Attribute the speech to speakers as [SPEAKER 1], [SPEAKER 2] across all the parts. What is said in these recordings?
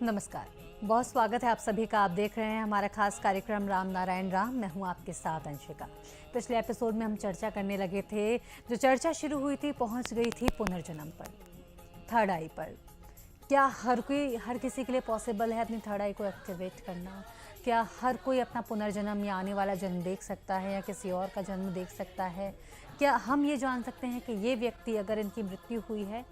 [SPEAKER 1] नमस्कार, बहुत स्वागत है आप सभी का। आप देख रहे हैं हमारा खास कार्यक्रम राम नारायण राम। मैं हूं आपके साथ अंशिका। पिछले एपिसोड में हम चर्चा करने लगे थे, जो चर्चा शुरू हुई थी पहुंच गई थी पुनर्जन्म पर, थर्ड आई पर। क्या हर किसी के लिए पॉसिबल है अपनी थर्ड आई को एक्टिवेट करना? क्या हर कोई अपना पुनर्जन्म या आने वाला जन्म देख सकता है या किसी और का जन्म देख सकता है? क्या हम ये जान सकते हैं कि ये व्यक्ति अगर इनकी मृत्यु हुई है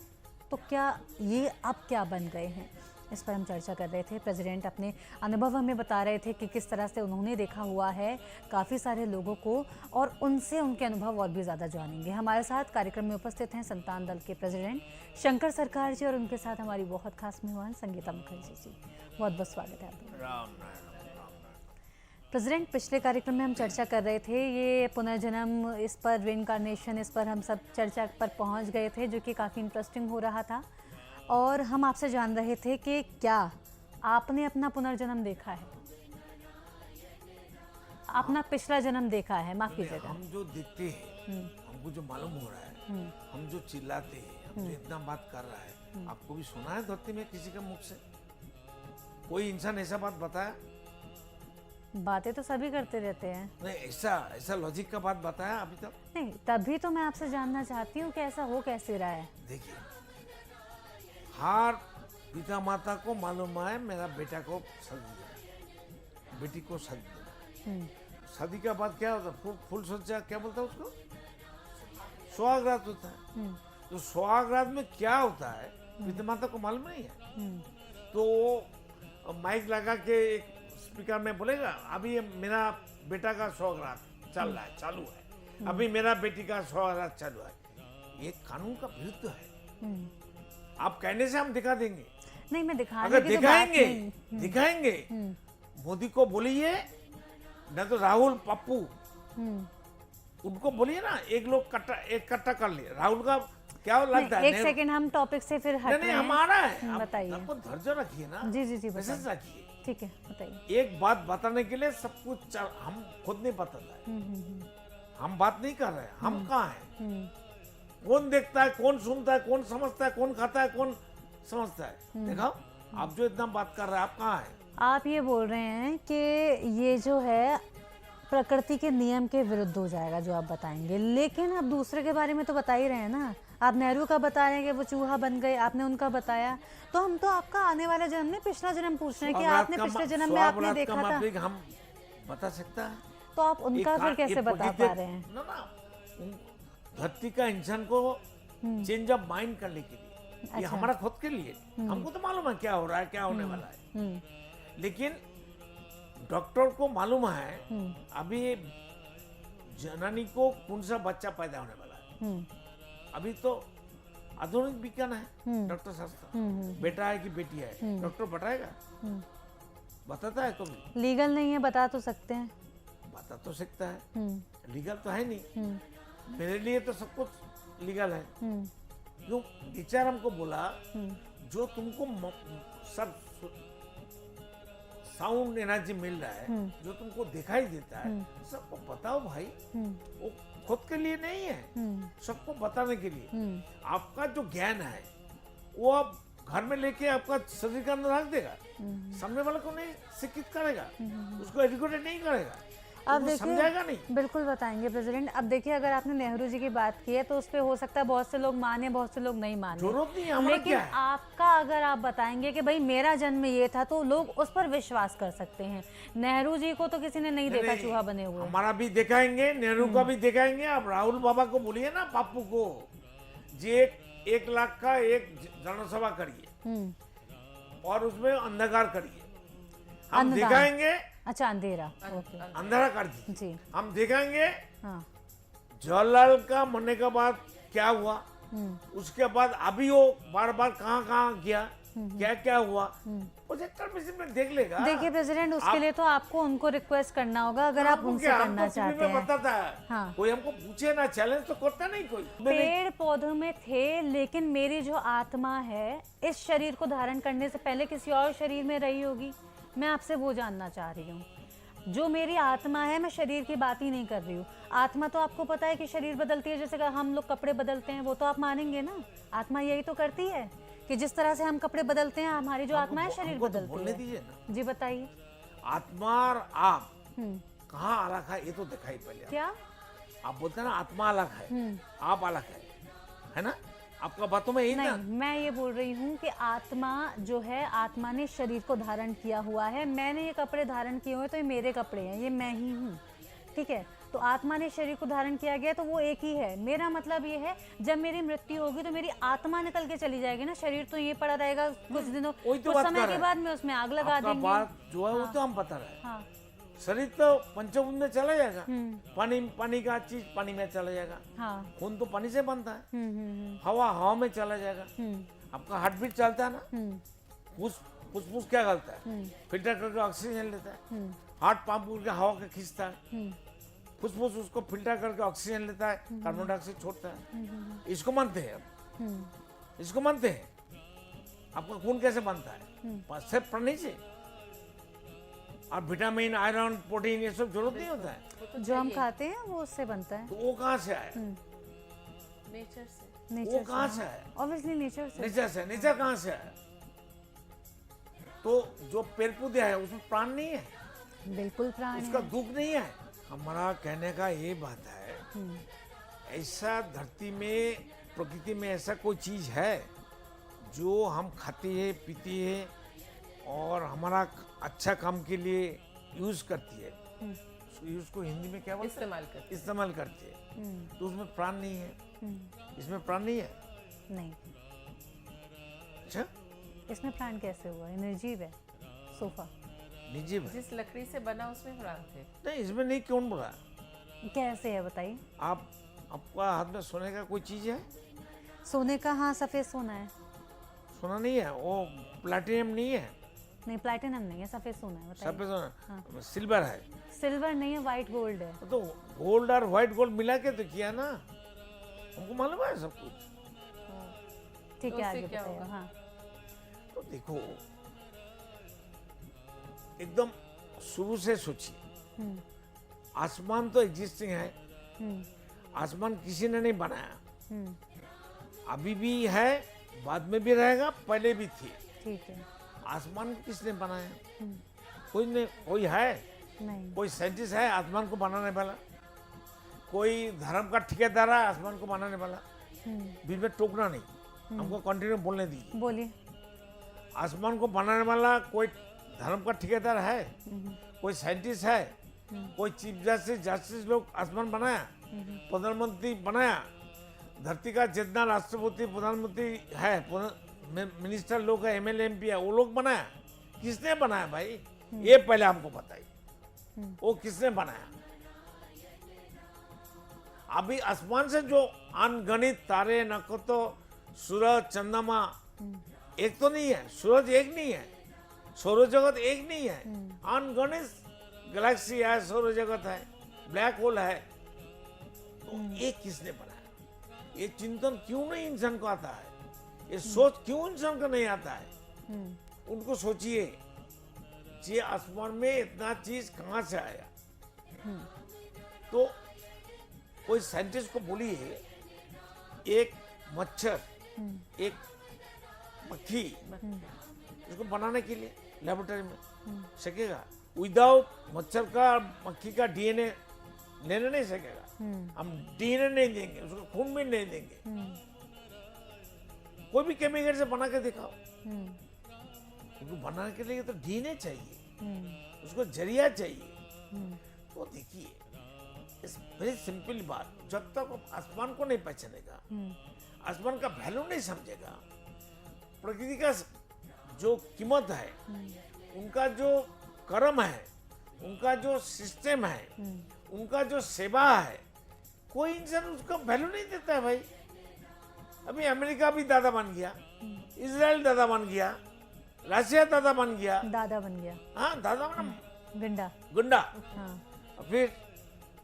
[SPEAKER 1] तो क्या ये अब क्या बन गए हैं? इस पर हम चर्चा कर रहे थे। प्रेसिडेंट अपने अनुभव हमें बता रहे थे कि किस तरह से उन्होंने देखा हुआ है काफ़ी सारे लोगों को, और उनसे उनके अनुभव और भी ज़्यादा जानेंगे। हमारे साथ कार्यक्रम में उपस्थित हैं संतान दल के प्रेसिडेंट शंकर सरकार जी, और उनके साथ हमारी बहुत खास मेहमान संगीता मुखर्जी जी। बहुत बहुत स्वागत है आपका। प्रेसिडेंट, पिछले कार्यक्रम में हम चर्चा कर रहे थे ये पुनर्जन्म, इस पर रिइंकार्नेशन, इस पर हम सब चर्चा पर पहुंच गए थे, जो कि काफ़ी इंटरेस्टिंग हो रहा था। और हम आपसे जान रहे थे कि क्या आपने अपना पुनर्जन्म देखा है, अपना पिछला जन्म देखा है? माफ कीजिएगा,
[SPEAKER 2] हम जो देखते हैं, हमको जो मालूम हो रहा है, हम जो चिल्लाते हैं, हम जो इतना बात कर रहा है, आपको भी सुना है धरती में किसी के मुख से कोई इंसान ऐसा बात बताया?
[SPEAKER 1] बातें तो सभी करते रहते हैं।
[SPEAKER 2] नहीं, ऐसा लॉजिक का बात बताया अभी तक?
[SPEAKER 1] नहीं, तभी तो मैं आपसे जानना चाहती हूँ कि ऐसा हो कैसे रहा है।
[SPEAKER 2] देखिए, हर पिता माता को मालूम है मेरा बेटा को शादी देना, बेटी को शादी देना। शादी का बाद क्या होता है? फुल सज्जा क्या बोलता है उसको? सुहागरात होता है। तो सुहागरात में क्या होता है पिता माता को मालूम नहीं है। तो वो माइक लगा के एक स्पीकर में बोलेगा, अभी ये मेरा बेटा का सुहागरात चल रहा है, चालू है, अभी मेरा बेटी का सुहागरात चालू है। ये कानून का विरुद्ध है। आप कहने से हम दिखा देंगे?
[SPEAKER 1] नहीं, मैं दिखाने
[SPEAKER 2] अगर
[SPEAKER 1] की तो बात
[SPEAKER 2] दिखाएंगे मोदी को बोलिए, न तो राहुल पप्पू उनको बोलिए ना, एक कट्टा कर लिए। राहुल का क्या लगता है?
[SPEAKER 1] एक सेकंड, हम टॉपिक से फिर हट रहे हैं।
[SPEAKER 2] हमारा है,
[SPEAKER 1] बताइए।
[SPEAKER 2] आपको धैर्य रखिए ना।
[SPEAKER 1] जी
[SPEAKER 2] पैसे रखिए।
[SPEAKER 1] ठीक है, बताइए।
[SPEAKER 2] एक बात बताने के लिए सब कुछ हम खुद नहीं बताता है। हम बात नहीं कर रहे हैं, हम कहाँ हैं? कौन देखता है, कौन सुनता है, कौन समझता है, कौन खाता है, कौन समझता है? देखो, आप जो इतना बात कर रहे हैं, आप कहाँ हैं?
[SPEAKER 1] आप ये बोल रहे हैं कि ये जो है प्रकृति के नियम के विरुद्ध हो जाएगा जो आप बताएंगे, लेकिन आप दूसरे के बारे में तो बता ही रहे हैं ना। आप नेहरू का बता रहे हैं कि वो चूहा बन गए, आपने उनका बताया। तो हम तो आपका आने वाला जन्म नहीं, पिछला जन्म पूछ रहे हैं कि आपने पिछले जन्म में आपने देखा था।
[SPEAKER 2] हम बता सकता है
[SPEAKER 1] तो आप उनका फिर कैसे बता पा रहे हैं?
[SPEAKER 2] धरती का इंसान को चेंज ऑफ माइंड करने के लिए, ये हमारा खुद के लिए। हमको तो मालूम है क्या हो रहा है, क्या होने वाला है, लेकिन डॉक्टर को मालूम है अभी जननी को कौन सा बच्चा पैदा होने वाला है। अभी तो आधुनिक विज्ञान है, डॉक्टर शास्त्र। बेटा है कि बेटी है, डॉक्टर बताएगा? बताता है कभी?
[SPEAKER 1] लीगल नहीं है, बता तो सकते हैं।
[SPEAKER 2] बता तो सकता है, लीगल तो है नहीं। मेरे लिए तो सब कुछ लीगल है। जो टीचर हमको बोला, जो तुमको सब साउंड एनर्जी मिल रहा है, जो तुमको दिखाई देता है, सबको बताओ भाई। वो खुद के लिए नहीं है, सबको बताने के लिए। आपका जो ज्ञान है वो आप घर में लेके आपका शरीर के अंदर रख देगा, सामने वाले को नहीं शिक्षित करेगा, उसको एजुकेटेड नहीं करेगा,
[SPEAKER 1] अब देखिए,
[SPEAKER 2] समझाएगा नहीं।
[SPEAKER 1] बिल्कुल बताएंगे प्रेसिडेंट। अब देखिए, अगर आपने नेहरू जी की बात की है तो उस पर हो सकता है बहुत से लोग माने, बहुत से लोग नहीं माने,
[SPEAKER 2] जरूरत नहीं है।
[SPEAKER 1] लेकिन आपका अगर आप बताएंगे कि भाई मेरा जन्म ये था, तो लोग उस पर विश्वास कर सकते हैं। नेहरू जी को तो किसी ने नहीं देखा चूहा बने हुए।
[SPEAKER 2] हमारा भी दिखाएंगे, नेहरू का भी दिखाएंगे। आप राहुल बाबा को बोलिए ना, पाप्पू को, जी 1 लाख का एक जनसभा करिए और उसमें अंधकार करिए, हम दिखाएंगे।
[SPEAKER 1] अच्छा, अंधेरा,
[SPEAKER 2] अंधेरा कर
[SPEAKER 1] जी,
[SPEAKER 2] हम दिखाएंगे।
[SPEAKER 1] हाँ।
[SPEAKER 2] जवाहरलाल का मरने के बाद क्या हुआ, उसके बाद अभी वो बार बार कहाँ गया, क्या क्या हुआ, प्रोजेक्टर में देख लेगा।
[SPEAKER 1] देखिए प्रेसिडेंट, उसके लिए तो आपको उनको रिक्वेस्ट करना होगा, अगर आप उनसे करना चाहते हैं।
[SPEAKER 2] बताता है, हाँ। कोई हमको पूछे ना, चैलेंज तो करता नहीं कोई।
[SPEAKER 1] पेड़ पौधों में थे, लेकिन मेरी जो आत्मा है इस शरीर को धारण करने से पहले किसी और शरीर में रही होगी। मैं आपसे वो जानना चाह रही हूँ। जो मेरी आत्मा है, मैं शरीर की बात ही नहीं कर रही हूँ। आत्मा तो आपको पता है कि शरीर बदलती है, जैसे हम लोग कपड़े बदलते हैं, वो तो आप मानेंगे ना। आत्मा यही तो करती है कि जिस तरह से हम कपड़े बदलते हैं हमारी जो आत्मा है शरीर
[SPEAKER 2] हमको तो
[SPEAKER 1] बदलती
[SPEAKER 2] बोलने
[SPEAKER 1] है।
[SPEAKER 2] दीजिए ना।
[SPEAKER 1] जी बताइए।
[SPEAKER 2] आत्मा और आप
[SPEAKER 1] हम्म,
[SPEAKER 2] कहाँ अलग है ये तो दिखाई पहले।
[SPEAKER 1] क्या?
[SPEAKER 2] आप बोलते हैं ना आत्मा अलग है, आप अलग है ना? आपका बातों में यही
[SPEAKER 1] नहीं,
[SPEAKER 2] ना।
[SPEAKER 1] मैं ये बोल रही हूँ कि आत्मा जो है, आत्मा ने शरीर को धारण किया हुआ है। मैंने ये कपड़े धारण किए हुए तो ये मेरे कपड़े हैं, ये मैं ही हूँ, ठीक है। तो आत्मा ने शरीर को धारण किया गया तो वो एक ही है। मेरा मतलब ये है जब मेरी मृत्यु होगी तो मेरी आत्मा निकल के चली जाएगी ना, शरीर तो ये पड़ा रहेगा कुछ दिनों,
[SPEAKER 2] वही तो
[SPEAKER 1] कुछ
[SPEAKER 2] बात
[SPEAKER 1] समय
[SPEAKER 2] कर
[SPEAKER 1] के
[SPEAKER 2] रहे
[SPEAKER 1] बाद में उसमें आग लगा
[SPEAKER 2] आपका
[SPEAKER 1] देंगे।
[SPEAKER 2] बात जो है वो तो हम पता रहे।
[SPEAKER 1] हाँ।
[SPEAKER 2] शरीर तो पंचभूत में चला जाएगा, पानी का चीज पानी में चला जाएगा,
[SPEAKER 1] हाँ।
[SPEAKER 2] खून तो पानी से बनता है,
[SPEAKER 1] हम्म।
[SPEAKER 2] हवा में चला जाएगा। आपका हार्ट बीट चलता है ना, फुसफुस क्या करता है, फिल्टर करके ऑक्सीजन लेता है, हार्ट पंप करके हवा का खींचता है, फुसफुस उसको फिल्टर करके ऑक्सीजन लेता है, कार्बन डाइऑक्साइड छोड़ता है। इसको मानते हैं अब, इसको मानते हैं। आपका खून कैसे बनता है? सिर्फ पानी से। और विटामिन, आयरन, प्रोटीन ये सब जरूरत नहीं होता है।
[SPEAKER 1] जो हम खाते हैं वो उससे बनता है।
[SPEAKER 2] तो वो कहाँ से आया?
[SPEAKER 3] नेचर से।
[SPEAKER 1] नेचर
[SPEAKER 2] वो कहाँ से आया?
[SPEAKER 1] ऑब्वियसली नेचर से।
[SPEAKER 2] नेचर से। नेचर कहाँ से आया? तो जो पेड़ पौधे है उसमें प्राण नहीं है,
[SPEAKER 1] बिल्कुल प्राण
[SPEAKER 2] उसका
[SPEAKER 1] है।
[SPEAKER 2] दुख नहीं है। हमारा कहने का ये बात है, ऐसा धरती में, प्रकृति में ऐसा कोई चीज है जो हम खाते हैं, पीते हैं और हमारा अच्छा काम के लिए यूज करती है। उसको हिंदी में क्या बोलते हैं? इस्तेमाल करती है। तो उसमें प्राण नहीं है, इसमें प्राण नहीं है।
[SPEAKER 1] नहीं,
[SPEAKER 2] अच्छा,
[SPEAKER 1] इसमें प्राण कैसे हुआ? ये निर्जीव है सोफा।
[SPEAKER 2] निर्जीव है?
[SPEAKER 3] जिस लकड़ी से बना उसमें प्राण थे।
[SPEAKER 2] नहीं, इसमें नहीं, कौन बोला?
[SPEAKER 1] कैसे है बताइए?
[SPEAKER 2] आपका हाथ में सोने का कोई चीज है?
[SPEAKER 1] सोने का? हाँ, सफेद सोना है।
[SPEAKER 2] सोना नहीं है, वो प्लैटिनम नहीं है।
[SPEAKER 1] नहीं, प्लैटिनम नहीं है, सफेद सोना है। बताइए।
[SPEAKER 2] सफेद सोना, सिल्वर है।
[SPEAKER 1] सिल्वर नहीं है, व्हाइट गोल्ड है।
[SPEAKER 2] तो गोल्ड और व्हाइट गोल्ड मिला के तो किया ना, हमको मालूम है सब कुछ।
[SPEAKER 1] ठीक
[SPEAKER 3] तो
[SPEAKER 1] है,
[SPEAKER 3] उससे
[SPEAKER 1] आगे
[SPEAKER 3] क्या
[SPEAKER 1] बताइए।
[SPEAKER 3] होगा?
[SPEAKER 1] हाँ।
[SPEAKER 2] तो देखो, एकदम शुरू से सोचिए, आसमान तो एग्जिस्टिंग है, आसमान किसी ने नहीं बनाया, अभी भी है, बाद में भी रहेगा, पहले भी थी।
[SPEAKER 1] ठीक है।
[SPEAKER 2] आसमान को किसने बनाया? कोई नहीं। कोई है?
[SPEAKER 1] नहीं।
[SPEAKER 2] कोई साइंटिस्ट है आसमान को बनाने वाला? कोई धर्म का ठेकेदार है आसमान को बनाने वाला? बीच में टोकना नहीं, हमको कंटिन्यू बोलने दीजिए।
[SPEAKER 1] बोलिए।
[SPEAKER 2] आसमान को बनाने वाला कोई धर्म का ठेकेदार है? कोई साइंटिस्ट है? कोई चीफ जस्टिस लोग आसमान बनाया? प्रधानमंत्री बनाया? धरती का जितना राष्ट्रपति, प्रधानमंत्री है, मिनिस्टर लोग है, एमएलए, एमपी है, वो लोग बनाया? किसने बनाया भाई? ये पहले हमको बताइए, वो किसने बनाया? अभी आसमान से जो अनगणित तारे, नक्षत्र, सूरज, चंद्रमा, एक तो नहीं है, सूरज एक नहीं है, सौर जगत एक नहीं है, अनगणित गैलेक्सी है, सौर जगत है, ब्लैक होल है। तो ये किसने बनाया? ये चिंतन क्यों नहीं इंसान को आता है? ये सोच क्यों इंसान को नहीं आता है? उनको सोचिए, ये आसमान में इतना चीज कहां से आया? तो कोई साइंटिस्ट को बोलिए, एक मच्छर, एक मक्खी, इसको बनाने के लिए लेबोरेटरी में सकेगा? विदाउट मच्छर का, मक्खी का डीएनए लेने नहीं सकेगा। हम डीएनए नहीं देंगे, उसको खून में नहीं देंगे, कोई भी केमिकल से बना के दिखाओ। उसको बनाने के लिए तो डीएनए चाहिए, उसको जरिया चाहिए। तो देखिए, इस वेरी सिंपल बात, जब तक वो आसमान को नहीं पहचानेगा, आसमान का वैल्यू नहीं समझेगा, प्रकृति का जो कीमत है, उनका जो कर्म है, उनका जो सिस्टम है, उनका जो सेवा है, कोई इंसान उसका वैल्यू नहीं देता है भाई। अभी अमेरिका भी दादा बन गया, इजराइल दादा बन गया, रशिया दादा बन गया।
[SPEAKER 1] दादा बन गया।
[SPEAKER 2] हाँ, दादा बना,
[SPEAKER 1] गुंडा।
[SPEAKER 2] गुंडा।
[SPEAKER 1] हाँ।
[SPEAKER 2] फिर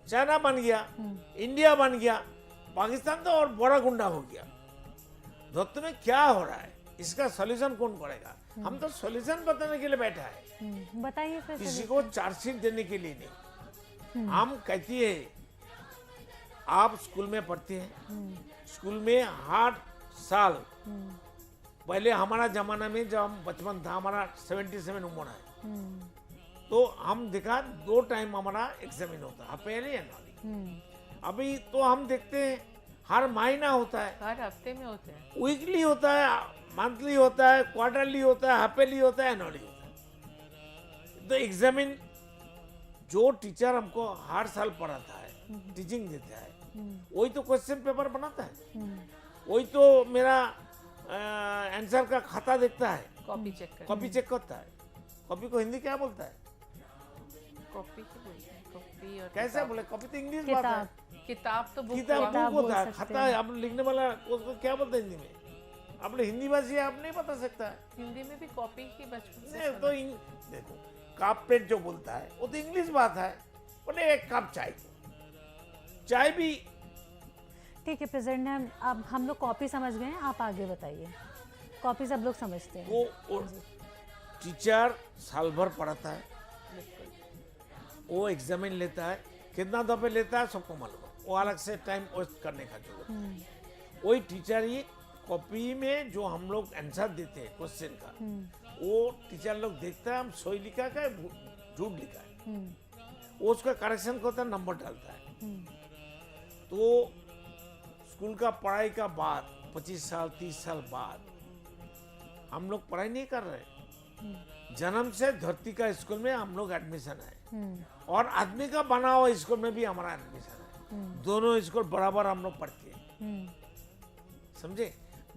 [SPEAKER 2] चाइना बन गया, इंडिया बन गया, पाकिस्तान तो और बड़ा गुंडा हो गया। धरती में क्या हो रहा है, इसका सॉल्यूशन कौन करेगा? हम तो सॉल्यूशन बताने के लिए बैठा है,
[SPEAKER 1] बताइए फिर।
[SPEAKER 2] किसी को चार्जशीट देने के लिए नहीं। हम कहती है, आप स्कूल में पढ़ते हैं, स्कूल में हर साल पहले हमारा जमाना में जब हम बचपन था, हमारा 77 उम्र है, तो हम देखा 2 टाइम हमारा एग्जामिन होता है, पहले या नॉली। अभी तो हम देखते हैं हर महीना होता है,
[SPEAKER 3] हर हफ्ते में होते हैं।
[SPEAKER 2] वीकली होता है, मंथली होता है, क्वार्टरली होता है, हाफेली होता है, एनुअली होता है। तो एग्जामिन जो टीचर हमको हर साल पढ़ाता है, टीचिंग देता है, वही तो क्वेश्चन पेपर बनाता है, वही तो मेरा आंसर का खाता देखता है, कॉपी चेक करता है। कॉपी को हिंदी क्या बोलता है?
[SPEAKER 3] कॉपी की बोलते हैं, कॉपी और
[SPEAKER 2] कैसे
[SPEAKER 3] किताब।
[SPEAKER 2] बोले? कॉपी तो इंग्लिश बात है,
[SPEAKER 3] किताब तो बुक
[SPEAKER 2] किताब
[SPEAKER 3] हुआ।
[SPEAKER 2] बुक होता है,
[SPEAKER 1] बोल सकते
[SPEAKER 2] खाता है। आप लिखने वाला उसको क्या बोलते हैं हिंदी में? आप हिंदी भाषी आप नहीं बता सकता है।
[SPEAKER 3] हिंदी में भी कॉपी की बचपन से
[SPEAKER 2] नहीं
[SPEAKER 3] सुना।
[SPEAKER 2] तो देखो, कप प्लेट जो बोलता है वो तो इंग्लिश बात है। बोले एक कप चाय, चाय भी
[SPEAKER 1] ठीक है प्रेसिडेंट मैम, अब हम लोग कॉपी समझ गए हैं, आप आगे बताइए। कॉपी सब लोग समझते हैं।
[SPEAKER 2] वो टीचर साल भर पढ़ाता है,
[SPEAKER 3] बिल्कुल।
[SPEAKER 2] वो एग्जामिन लेता है, कितना दफे लेता है सबको मालूम है, वो अलग से टाइम वेस्ट करने का जरूरत है। वही टीचर ही कॉपी में जो हम लोग आंसर देते हैं क्वेश्चन का, वो टीचर लोग देखता है हम सही लिखा है झूठ लिखा है, वो उसका करेक्शन करता है, नंबर डालता है। तो स्कूल का पढ़ाई का बाद 25 साल 30 साल बाद हम लोग पढ़ाई नहीं कर रहे, जन्म से धरती का स्कूल में हम लोग एडमिशन है, और आदमी का बना हुआ स्कूल में भी हमारा एडमिशन है। दोनों स्कूल बराबर हम लोग पढ़ते हैं, समझे?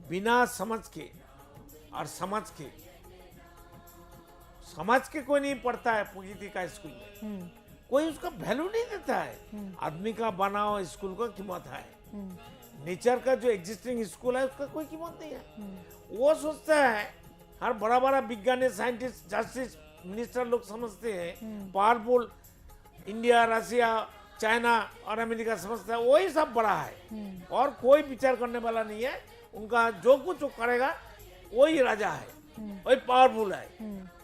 [SPEAKER 2] बिना समझ के और समझ के कोई नहीं पढ़ता है प्रकृति का स्कूल में, कोई उसका वैल्यू नहीं देता है। आदमी का बना हुआ स्कूल का कीमत है, नेचर का जो एग्जिस्टिंग स्कूल है उसका कोई कीमत नहीं है। वो सोचता है, हर बड़ा बड़ा विज्ञानी, साइंटिस्ट, जस्टिस, मिनिस्टर लोग समझते हैं पावरफुल इंडिया, रशिया, चाइना और अमेरिका समझता है वही सब बड़ा है, और कोई विचार करने वाला नहीं है। उनका जो कुछ वो करेगा वही राजा है, वही पावरफुल है।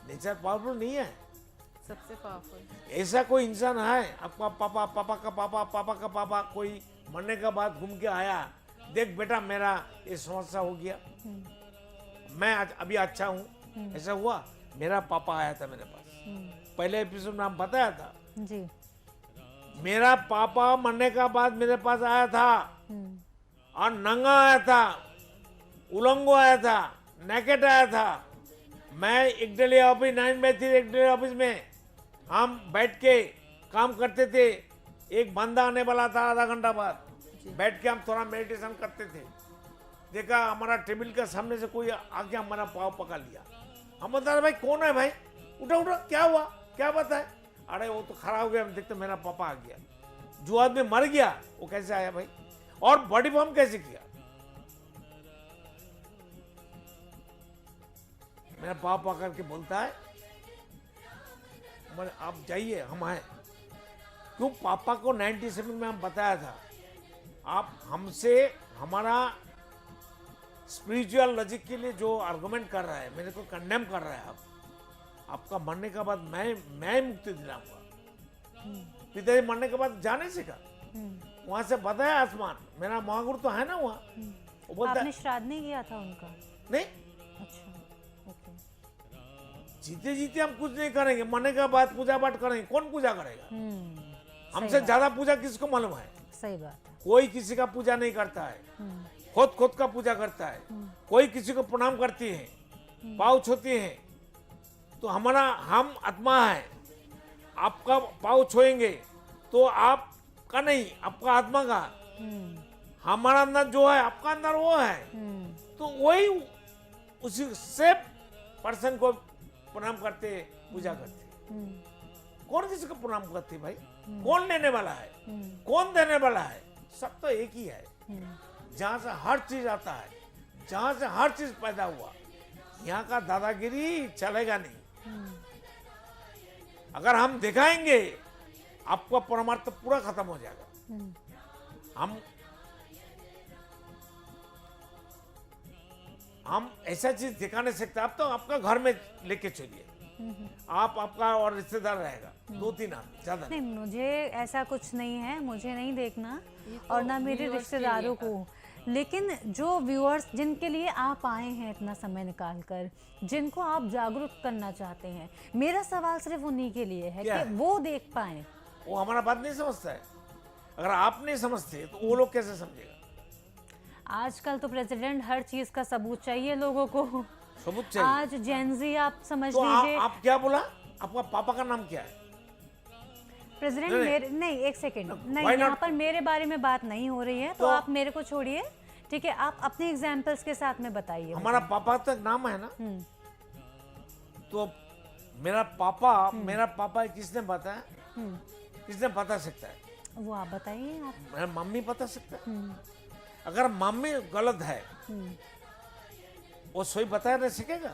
[SPEAKER 2] नेचर पावरफुल नहीं है,
[SPEAKER 3] सबसे पावरफुल।
[SPEAKER 2] ऐसा कोई इंसान है आपका पापा, पापा का पापा, पापा का पापा, कोई मरने के बाद घूम के आया, देख बेटा मेरा ये समस्या हो गया, मैं आज अभी अच्छा हूँ, ऐसा हुआ? मेरा पापा आया था मेरे पास, पहले एपिसोड में हम बताया था
[SPEAKER 1] जी।
[SPEAKER 2] मेरा पापा मरने का बाद मेरे पास आया था, और नंगा आया था, उलंगो आया था, नेकेट आया था। मैं एक डेली ऑफिस 9/3 एक डेली ऑफिस में हम बैठ के काम करते थे। एक बंदा आने वाला था आधा घंटा बाद, बैठ के हम थोड़ा मेडिटेशन करते थे। देखा हमारा टेबल के सामने से कोई आके हमारा पाँव पकड़ लिया। हम बता रहे भाई कौन है भाई, उठा उठा, क्या हुआ, क्या बात है? अरे वो तो खड़ा हो गया, हम देखते मेरा पापा आ गया। जो आदमी मर गया वो कैसे आया भाई, और बॉडी फॉर्म कैसे किया? मेरा पापा पकड़ के बोलता है आप जाइए, हम आए। क्यों? पापा को 97 में हम बताया था, आप हमसे हमारा स्पिरिचुअल लॉजिक के लिए जो आर्गुमेंट कर रहा है, मेरे को कंडेम कर रहा है, आपका मरने के बाद मैं मुक्ति दिलाऊंगा। पिताजी मरने के बाद जाने से का वहां से बताया आसमान, मेरा महागुरु तो है ना वहाँ, वो बोलता
[SPEAKER 1] आपने श्राद्ध नहीं किया था उनका?
[SPEAKER 2] नहीं,
[SPEAKER 1] अच्छा, ओके।
[SPEAKER 2] जीते जीते हम कुछ नहीं करेंगे, मरने के बाद पूजा पाठ करेंगे। कौन पूजा करेगा? हमसे
[SPEAKER 1] बात।
[SPEAKER 2] ज्यादा पूजा किसको मालूम है?
[SPEAKER 1] सही बात है।
[SPEAKER 2] कोई किसी का पूजा नहीं करता है, खुद का पूजा करता है। कोई किसी को प्रणाम करती है, पाँव छूती है। तो हमारा हम आत्मा है, आपका पाँव छुएंगे तो आपका नहीं, आपका आत्मा का। हमारा अंदर जो है, आपका अंदर वो है, तो वही उसी से पर्सन को प्रणाम करते, पूजा करते। कौन किसी को प्रणाम करते भाई? कौन लेने वाला है, कौन देने वाला है? सब तो एक ही है, जहां से हर चीज आता है, जहां से हर चीज पैदा हुआ। यहाँ का दादागिरी चलेगा नहीं। अगर हम दिखाएंगे आपका परमार्थ पूरा खत्म हो जाएगा। हम ऐसा चीज दिखा नहीं सकते। आप तो आपका घर में लेके चलिए, आप आपका और रिश्तेदार रहेगा, 2-3 आदमी, ज्यादा नहीं।
[SPEAKER 1] नहीं, मुझे ऐसा कुछ नहीं है, मुझे नहीं देखना,
[SPEAKER 3] ये तो
[SPEAKER 1] और ना मेरे
[SPEAKER 3] viewers के
[SPEAKER 1] रिश्तेदारों
[SPEAKER 3] लिए
[SPEAKER 1] को। लेकिन जो व्यूअर्स जिनके लिए आप आए हैं इतना समय निकालकर, जिनको आप जागरूक करना चाहते हैं, मेरा सवाल सिर्फ उन्हीं के लिए है
[SPEAKER 2] क्या
[SPEAKER 1] कि
[SPEAKER 2] है?
[SPEAKER 1] वो देख पाए।
[SPEAKER 2] वो हमारा बात नहीं समझता है। अगर आप नहीं समझते तो वो लोग कैसे समझेगा?
[SPEAKER 1] आजकल तो प्रेसिडेंट हर चीज का सबूत चाहिए लोगों को।
[SPEAKER 2] सबूत चाहिए।
[SPEAKER 1] आज जेनजी आप समझ
[SPEAKER 2] तो
[SPEAKER 1] लीजिए।
[SPEAKER 2] आप क्या बोला? आपका पापा का नाम क्या है?
[SPEAKER 1] प्रेसिडेंट
[SPEAKER 2] नहीं,
[SPEAKER 1] मेरे नहीं, एक सेकंड नहीं,
[SPEAKER 2] why not?
[SPEAKER 1] यहाँ पर मेरे बारे में बात नहीं हो रही है, तो आप मेरे को छोड़िए, ठीक है? आप अपने एग्जाम्पल्स के साथ में बताइए।
[SPEAKER 2] हमारा पापा तक नाम है ना, तो मेरा पापा किसने बताया? किसने बता सकता है?
[SPEAKER 1] वो आप बताइए। आप
[SPEAKER 2] मेरा मम्मी बता सकता है। अगर मम्मी गलत है वो सोई बताया नहीं सीखेगा।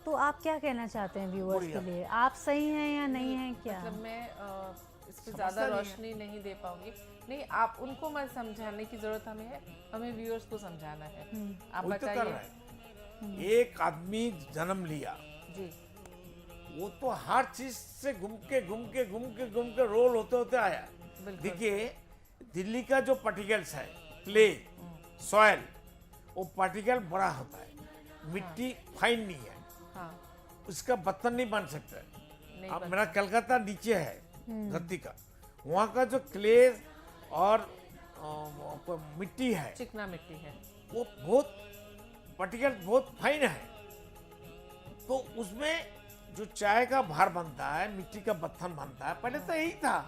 [SPEAKER 1] तो आप क्या कहना चाहते हैं व्यूअर्स के लिए? आप सही हैं या नहीं हैं क्या?
[SPEAKER 3] मतलब मैं इस पे ज़्यादा रोशनी नहीं दे पाऊंगी। नहीं, आप उनको मत समझाने की जरूरत हमें है, हमें व्यूअर्स को समझाना है। आप
[SPEAKER 2] वही तो कर रहा
[SPEAKER 3] बताइए।
[SPEAKER 2] है। एक आदमी जन्म लिया,
[SPEAKER 3] जी,
[SPEAKER 2] वो तो हर चीज से घूम के रोल होते होते आया।
[SPEAKER 3] बिल्कुल।
[SPEAKER 2] देखिए, दिल्ली का जो पार्टिकल्स है, क्ले, सॉयल, वो पार्टिकल बड़ा होता है, मिट्टी फाइन नहीं है,
[SPEAKER 3] हाँ,
[SPEAKER 2] उसका बर्तन नहीं बन सकता है।
[SPEAKER 3] नहीं
[SPEAKER 2] अब
[SPEAKER 3] बन
[SPEAKER 2] मेरा कलकत्ता नीचे है धरती का, वहाँ का जो क्ले और मिट्टी है,
[SPEAKER 3] चिकना मिट्टी है।
[SPEAKER 2] वो बहुत पार्टिकल बहुत फाइन है। तो उसमें जो चाय का भार बनता है, मिट्टी का बर्तन बनता है, पहले तो यही था।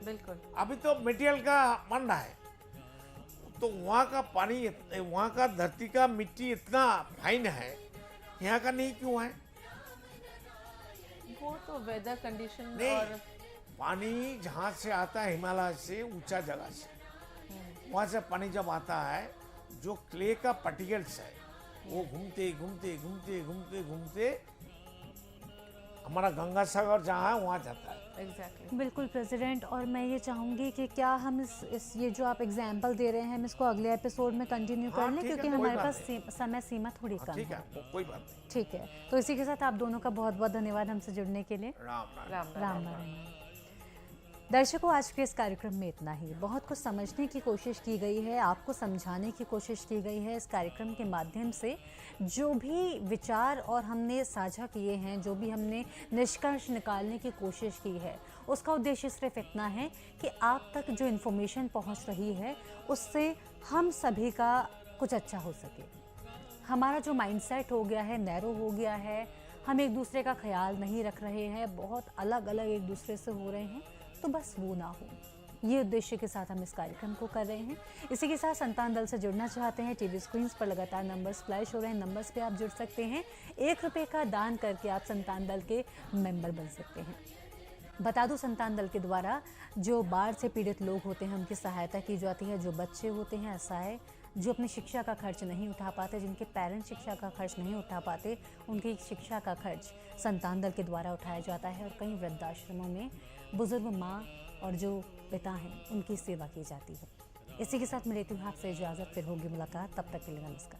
[SPEAKER 3] बिल्कुल।
[SPEAKER 2] अभी तो मटेरियल का बन रहा है। तो वहाँ का पानी, वहाँ का धरती का मिट्टी इतना फाइन है, यहाँ का नहीं क्यों है?
[SPEAKER 3] वो तो वेदर कंडीशन
[SPEAKER 2] नहीं,
[SPEAKER 3] और
[SPEAKER 2] पानी जहाँ से आता है हिमालय से, ऊंचा जगह से, वहाँ से पानी जब आता है, जो क्ले का पार्टिकल्स है वो घूमते हमारा गंगा सागर जहाँ है वहाँ जाता है।
[SPEAKER 3] एग्जैक्टली।
[SPEAKER 1] बिल्कुल प्रेसिडेंट, और मैं ये चाहूँगी कि क्या हम इस ये जो आप एग्जाम्पल दे रहे हैं, हम इसको अगले एपिसोड में कंटिन्यू
[SPEAKER 2] हाँ,
[SPEAKER 1] कर लें,
[SPEAKER 2] ठीक है,
[SPEAKER 1] क्योंकि
[SPEAKER 2] कोई
[SPEAKER 1] हमारे
[SPEAKER 2] बात
[SPEAKER 1] पास समय सीमा थोड़ी कम
[SPEAKER 2] ठीक
[SPEAKER 1] है।
[SPEAKER 2] है, कोई बात नहीं।
[SPEAKER 1] ठीक है, तो इसी के साथ आप दोनों का बहुत बहुत धन्यवाद हमसे जुड़ने के लिए।
[SPEAKER 2] राम राम।
[SPEAKER 3] राम
[SPEAKER 1] राम
[SPEAKER 3] राम।
[SPEAKER 1] नारायण। दर्शकों, आज के इस कार्यक्रम में इतना ही। बहुत कुछ समझने की कोशिश की गई है, आपको समझाने की कोशिश की गई है। इस कार्यक्रम के माध्यम से जो भी विचार और हमने साझा किए हैं, जो भी हमने निष्कर्ष निकालने की कोशिश की है, उसका उद्देश्य सिर्फ इतना है कि आप तक जो इन्फॉर्मेशन पहुंच रही है उससे हम सभी का कुछ अच्छा हो सके। हमारा जो माइंडसेट हो गया है, नैरो हो गया है, हम एक दूसरे का ख्याल नहीं रख रहे हैं, बहुत अलग अलग एक दूसरे से हो रहे हैं, तो बस वो ना हो, ये उद्देश्य के साथ हम इस कार्यक्रम को कर रहे हैं। इसी के साथ संतान दल से जुड़ना चाहते हैं, टीवी स्क्रीन्स पर लगातार नंबर्स फ्लैश हो रहे हैं, नंबर्स पे आप जुड़ सकते हैं। 1 रुपये का दान करके आप संतान दल के मेंबर बन सकते हैं। बता दूं, संतान दल के द्वारा जो बाढ़ से पीड़ित लोग होते हैं उनकी सहायता की जाती है। जो बच्चे होते हैं असहाय, जो अपनी शिक्षा का खर्च नहीं उठा पाते, जिनके पेरेंट्स शिक्षा का खर्च नहीं उठा पाते, उनकी शिक्षा का खर्च संतान दल के द्वारा उठाया जाता है। और कई वृद्धाश्रमों में बुजुर्ग माँ और जो पिता हैं उनकी सेवा की जाती है। इसी के साथ मैं लेती हूँ आपसे इजाज़त, फिर होगी मुलाकात, तब तक के लिए नमस्कार।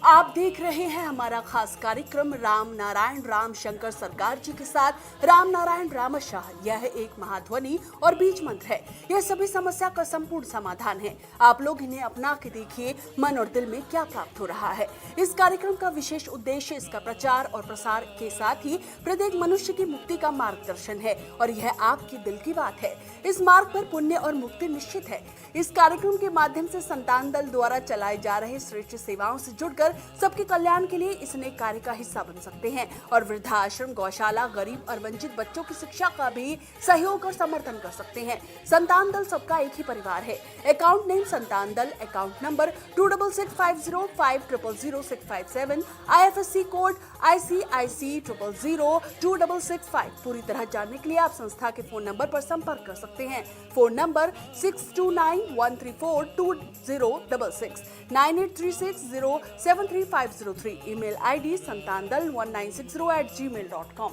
[SPEAKER 4] आप देख रहे हैं हमारा खास कार्यक्रम राम नारायण राम शंकर सरकार जी के साथ राम नारायण रामशाह। यह एक महाध्वनि और बीज मंत्र है। यह सभी समस्या का संपूर्ण समाधान है। आप लोग इन्हें अपना के देखिए, मन और दिल में क्या प्राप्त हो रहा है। इस कार्यक्रम का विशेष उद्देश्य इसका प्रचार और प्रसार के साथ ही प्रत्येक मनुष्य की मुक्ति का मार्गदर्शन है, और यह आपके दिल की बात है। इस मार्ग पर पुण्य और मुक्ति निश्चित है। इस कार्यक्रम के माध्यम से संतान दल द्वारा चलाए जा रहे श्रेष्ठ सेवाओं से जुड़कर सबके कल्याण के लिए इस नेक कार्य का हिस्सा बन सकते हैं, और वृद्धाश्रम, गौशाला, गरीब और वंचित बच्चों की शिक्षा का भी सहयोग और समर्थन कर सकते हैं। संतान दल सबका एक ही परिवार है। अकाउंट नेम संतान दल, account number 266505000657, IFSC code ICIC 000265। पूरी तरह जानने के लिए आप संस्था के फोन नंबर पर संपर्क कर सकते हैं। Phone number 6291342066, 9836073503। Email ID santandal1960@gmail.com।